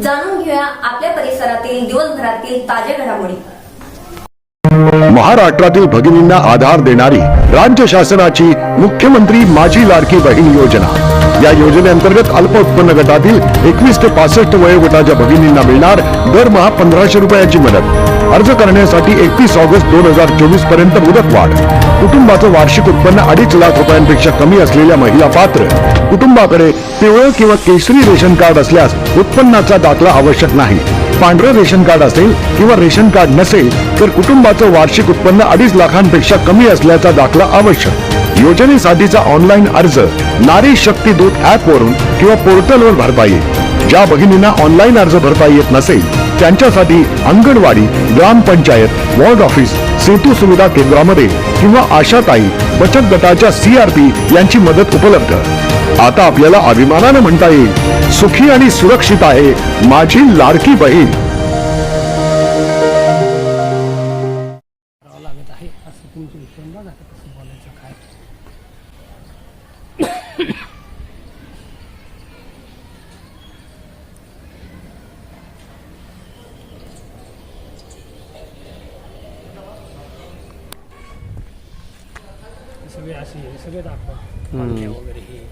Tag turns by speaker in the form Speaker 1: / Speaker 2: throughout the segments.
Speaker 1: जाणून घेऊया आपल्या परिसरातील दिवसभरातील ताज्या घडामोडी।
Speaker 2: महाराष्ट्रातील भगिनींना आधार देणारी राज्य शासनाची मुख्यमंत्री माझी लाडकी बहीण योजना। या योजनेअंतर्गत अल्प उत्पन्न गटातील 21 ते 65 वयोगटाच्या भगिनींना मिळणार दरमहा 1500 रुपयाची मदत। अर्ज करण्यासाठी 31 ऑगस्ट 2024 पर्यंत मुदतवाढ। कुटुंबाचं वार्षिक उत्पन्न 2.5 लाख रुपयांपेक्षा कमी असलेल्या महिला पात्र। कुटुंबाकडे पिवळं किंवा केशरी रेशन कार्ड असल्यास उत्पन्नाचा दाखला आवश्यक नाही। पांढरं रेशन कार्ड असेल किंवा रेशन कार्ड नसेल तर कुटुंबाचं वार्षिक उत्पन्न 2.5 लाखांपेक्षा कमी असल्याचा दाखला आवश्यक। योजनेसाठीचा ऑनलाईन अर्ज नारी शक्ती दूत ऍप वरून किंवा पोर्टलवर भरता येईल। ज्या भगिनींना ऑनलाईन अर्ज भरता येत नसेल त्यांच्यासाठी अंगणवाडी, ग्रामपंचायत, वॉर्ड ऑफिस, सेतू सुविधा केंद्रामध्ये किंवा आशाताई बचत गटाच्या CRP यांची मदत उपलब्ध। आता आपल्याला अभिमानाने म्हणता येईल, सुखी आणि सुरक्षित आहे माझी लाडकी बहीण।
Speaker 3: सगळे असे सगळे दाखवा पाणी वगैरे हे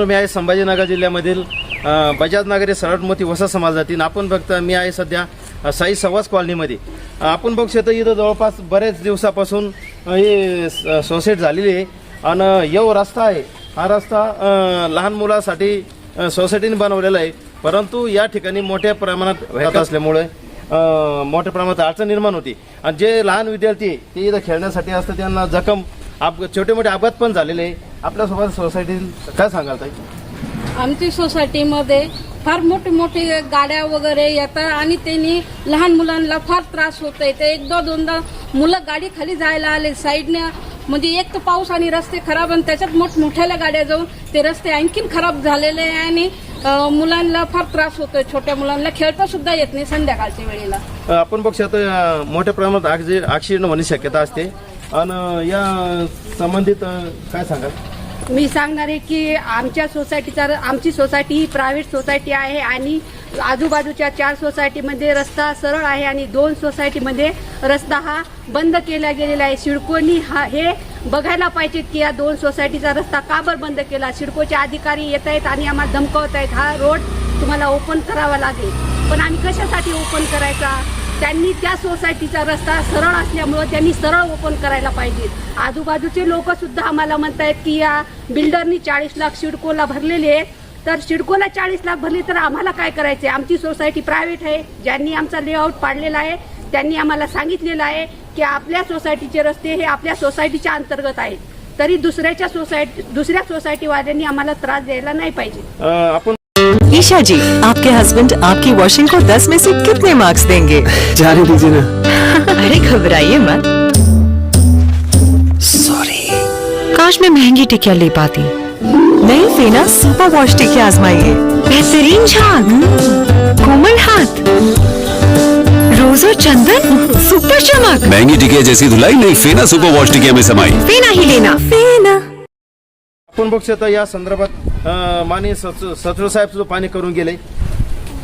Speaker 4: मी आहे संभाजीनगर जिल्ह्यामधील बजाज नगरी सरळमोती वसा समाजातील। आपण बघता मी आहे सध्या साई सवास कॉलनीमध्ये। आपण बघू शकतो इथं जवळपास बरेच दिवसापासून ही सोसायटी झालेली आहे आणि यो रस्ता आहे, हा रस्ता लहान मुलांसाठी सोसायटीने बनवलेला आहे, परंतु या ठिकाणी मोठ्या प्रमाणात व्यापार असल्यामुळे मोठ्या प्रमाणात अडचण निर्माण होती आणि जे लहान विद्यार्थी ते इथं खेळण्यासाठी असतं त्यांना जखम छोटे मोठे अपघात पण झालेले आहे। आपल्यासोबत सोसायटी काय सांगाल ताई?
Speaker 5: आमची सोसायटीमध्ये फार मोठे मोठे गाड्या वगैरे येतात आणि त्यांनी लहान मुलांना फार त्रास होतोय। ते एकदा दोनदा मुलं गाडी खाली जायला आले साईडने, म्हणजे एक तर पाऊस आणि रस्ते खराब आणि त्याच्यात मोठमोठ्याला गाड्या जाऊन ते रस्ते आणखीन खराब झालेले आहे आणि मुलांना फार त्रास होतोय। छोट्या मुलांना खेळता सुद्धा येत नाही संध्याकाळच्या वेळेला।
Speaker 4: आपण बघू शकतो मोठ्या प्रमाणात ऍक्सिडेंट होण्याची शक्यता असते आणि या संबंधित काय सांगाल?
Speaker 5: मी सांगणार आहे की आमची सोसायटी ही प्रायव्हेट सोसायटी आहे आणि आजूबाजूच्या 4 सोसायटीमध्ये रस्ता सरळ आहे आणि 2 सोसायटीमध्ये रस्ता हा बंद केला गेलेला आहे। सिडकोनी हे बघायला पाहिजे की या 2 सोसायटीचा रस्ता का बरं बंद केला। सिडकोचे अधिकारी येत आहेत आणि आम्हाला धमकावत आहेत, हा रोड तुम्हाला ओपन करावा लागेल, पण आम्ही कशासाठी ओपन करायचा? त्यांनी त्या सोसायटीचा रस्ता सरळ असल्यामुळे त्यांनी सरळ ओपन करायला पाहिजे। आजूबाजूचे लोक सुद्धा आम्हाला म्हणतायत की या बिल्डरनी 40 लाख सिडकोला भरलेले आहे, तर सिडकोला 40 लाख भरले तर आम्हाला काय करायचे? आमची सोसायटी प्रायव्हेट आहे, ज्यांनी आमचा लेआउट पाडलेला आहे त्यांनी आम्हाला सांगितलेलं आहे की आपल्या सोसायटीचे रस्ते हे आपल्या सोसायटीच्या अंतर्गत आहेत, तरी दुसऱ्या सोसायटीवाल्यांनी आम्हाला त्रास द्यायला नाही पाहिजे।
Speaker 6: ईशा जी, आपके हस्बैंड आपकी वॉशिंग को 10 में से कितने मार्क्स देंगे?
Speaker 7: जाने दीजिए ना।
Speaker 6: अरे घबराइए मत। सॉरी। काश मैं महंगी टिकिया ले पाती। नई फेना सुपर वॉश टिकिया आजमाइए। बेहतरीन झाग, कोमल हाथ, रोज और चंदन, सुपर चमक।
Speaker 7: महंगी टिकिया जैसी धुलाई नहीं, फेना सुपर वॉश टिकिया में समाई।
Speaker 6: फेना ही लेना, फेना।
Speaker 4: आपण बघू शकता या संदर्भात माननीय सचिव साहेब सुद्धा पाणी करून गेले।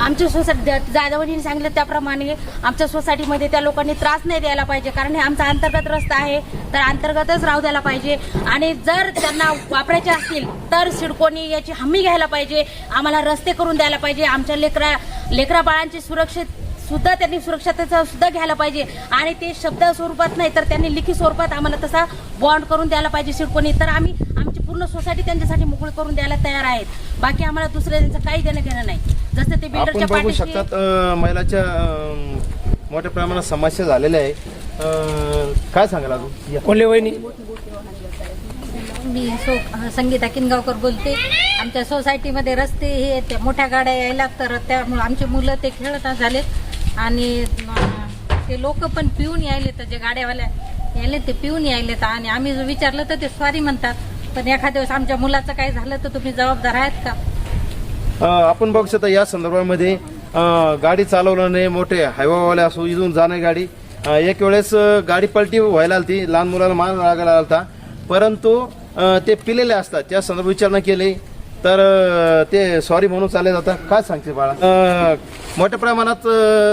Speaker 8: आमच्या सोसायटी जाधवजींनी सांगितलं त्याप्रमाणे आमच्या सोसायटीमध्ये त्या लोकांनी त्रास नाही द्यायला पाहिजे, कारण हे आमचा अंतर्गत रस्ता आहे तर अंतर्गतच राहू द्यायला पाहिजे आणि जर त्यांना वापरायचे असतील तर सिडकोनी याची हमी घ्यायला पाहिजे, आम्हाला रस्ते करून द्यायला पाहिजे, आमच्या लेकरा बाळांची सुद्धा त्यांनी सुरक्षतेचं सुद्धा घ्यायला पाहिजे आणि ते शब्द स्वरूपात नाही तर त्यांनी लिखित स्वरूपात आम्हाला तसा बॉन्ड करून द्यायला पाहिजे सिडकोनी, तर आम्ही आमची पूर्ण सोसायटी त्यांच्यासाठी मोकळी करून द्यायला तयार आहेत। बाकी आम्हाला दुसऱ्या त्यांचं काही देणं घेणं नाही। जसं ते बिल्डरच्या
Speaker 4: पाठीशी शकतात महिलाच्या मोठ्या प्रमाणात समस्या झालेल्या आहे. काय सांगाल अजून?
Speaker 3: कोल्हे वहिनी
Speaker 9: मी संगीता किनगावकर बोलते. आमच्या सोसायटीमध्ये रस्ते हे त्या मोठ्या गाड्या यायला तर त्यामुळे आमची मुलं ते खेळत झाले आणि ते लोक पण पिऊन यायले तर जे गाड्यावाल्या यायले ते पिऊन यायलेत आणि आम्ही जो विचारलं तर ते स्वारी म्हणतात. पण एखाद्या दिवस आमच्या मुलाचं काय झालं तर तुम्ही जबाबदार आहेत का?
Speaker 4: आपण बघू शकता या संदर्भामध्ये गाडी चालवलं नाही, मोठे हायवावाले असो इथून जाणे गाडी एक वेळेस गाडी पलटी व्हायला आलती, लहान मुलाला मार लागायला आलता, परंतु ते पिलेले असतात. त्या संदर्भात विचारणा केली तर ते सॉरी म्हणून चालले जातात. काय सांगते बाळा? मोठ्या प्रमाणात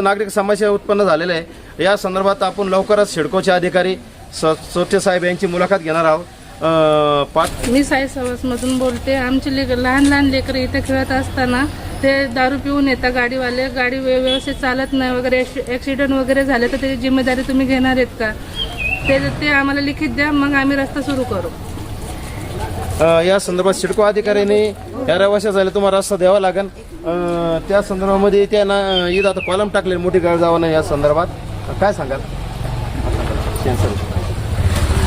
Speaker 4: नागरिक समस्या उत्पन्न झालेल्या आहे. या संदर्भात आपण लवकरच सिडकोचे अधिकारी सोटे साहेब यांची मुलाखत घेणार आहोत.
Speaker 10: मी साई सवासमधून बोलते. आमचे लहान लहान लेकरं इथे खेळत असताना ते दारू पिऊन येतात गाडीवाले. गाडी व्यवस्थित चालत नाही वगैरे, ॲक्सिडेंट वगैरे झाले तर त्याची जिम्मेदारी तुम्ही घेणार आहेत का? ते आम्हाला लिखित द्या, मग आम्ही रस्ता सुरू करू.
Speaker 4: या संदर्भात सिडको अधिकाऱ्यांनी या रहिवाशास झाले तुम्हाला रस्ता द्यावा लागेल. त्या संदर्भामध्ये त्यांना इथं आता कॉलम टाकले मोठी गाडी जावं नाही. या संदर्भात काय सांगाल?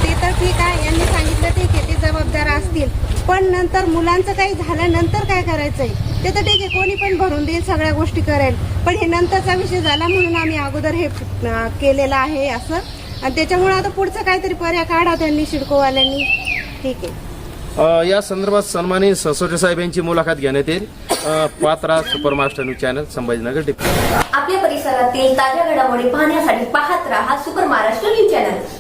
Speaker 5: ते तर ठीक आहे, यांनी सांगितलं ठीक आहे, ते जबाबदार असतील. पण नंतर मुलांचं काही झाल्यानंतर काय करायचंय ते तर ठीक आहे, कोणी पण भरून देईल, सगळ्या गोष्टी करेल. पण हे नंतरचा विषय झाला म्हणून आम्ही अगोदर हे केलेलं आहे असं. आणि त्याच्यामुळे आता पुढचं काहीतरी पर्याय काढा त्यांनी, सिडकोवाल्यांनी. ठीक आहे.
Speaker 4: या संदर्भात सन्मानित सोटे साहेब यांची मुलाखत घेण्यात येईल. पात्रा सुपरमास्टर न्यूज चॅनल, संभाजीनगर.
Speaker 1: आपल्या परिसरातील ताज्या घडामोडी पाहण्यासाठी पाहत राहा सुपर महाराष्ट्र न्यूज चॅनल.